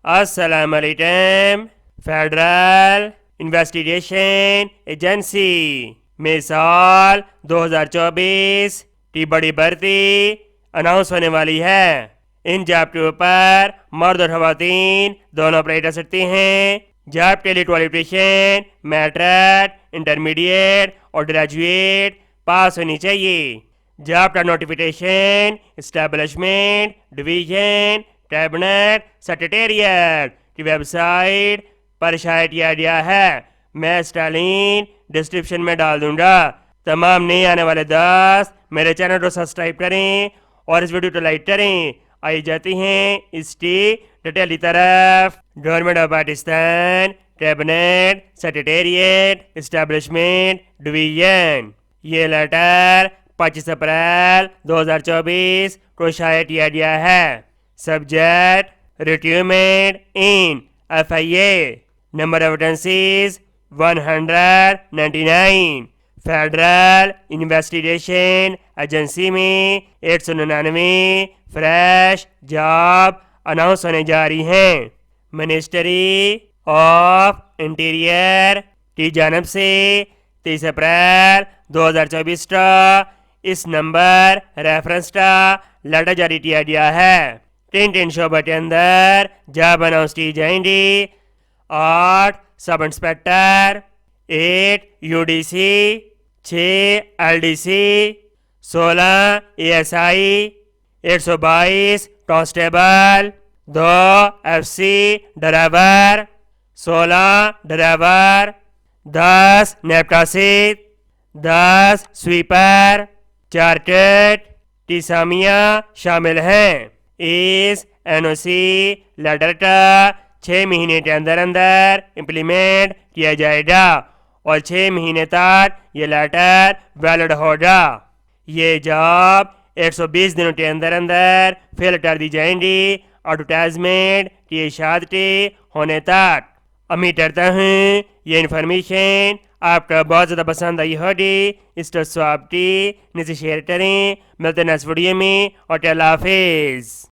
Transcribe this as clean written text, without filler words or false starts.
अस्सलाम वालेकुम। Federal investigation agency में साल 2024 की बड़ी भर्ती अनाउंस होने वाली है। इन जॉब के ऊपर मर्द और खवातीन दोनों अप्लाई कर सकते हैं। जॉब के लिए क्वालिफिकेशन मैट्रिक, इंटरमीडिएट और ग्रेजुएट पास होनी चाहिए। जॉब का notification establishment division cabinet secretariat की वेबसाइट पर शाया किया गया है। मैं स्टालिन डिस्क्रिप्शन में डाल दूंगा। तमाम नए आने वाले दोस्त मेरे चैनल को सब्सक्राइब करें और इस वीडियो को लाइक करें। आई जाती हैं इसकी डिटेल की तरफ। Government of Pakistan cabinet secretariat establishment division. ये लेटर 25 अप्रैल 2024 को शाया किया गया है। Subject recruitment in FIA। Number of vacancies 199। Federal investigation agency में 199 फ्रेश जॉब अनाउंस होने जा रही हैं। मिनिस्ट्री ऑफ इंटीरियर की जानब से 23 अप्रैल 2024 का इस नंबर रेफरेंस का लेटर जारी किया गया है। 3 शोबे के अंदर जॉब अनाउंस की जाएंगी। 8 sub inspector, 8 UDC, 6 LDC, 16 ASI, 122 constable, 2 FC driver, 16 driver, 10 नेपकासित, 10 sweeper, 4 cat की सामियाँ शामिल हैं। इस NOC लेटर का 6 महीने के अंदर अंदर इम्प्लीमेंट किया जाएगा और 6 महीने तक ये लेटर वैलिड होगा। ये जॉब 120 दिनों के अंदर अंदर फिल कर दी जाएंगी एडवर्टाइजमेंट की इशाद के होने तक। उम्मीद करता हूँ ये इन्फॉर्मेशन आपका बहुत ज़्यादा पसंद आई होगी। इस तो स्वाब की नीचे शेयर करें। मिलते हैं नेक्स्ट वीडियो में और अल्लाह हाफिज़।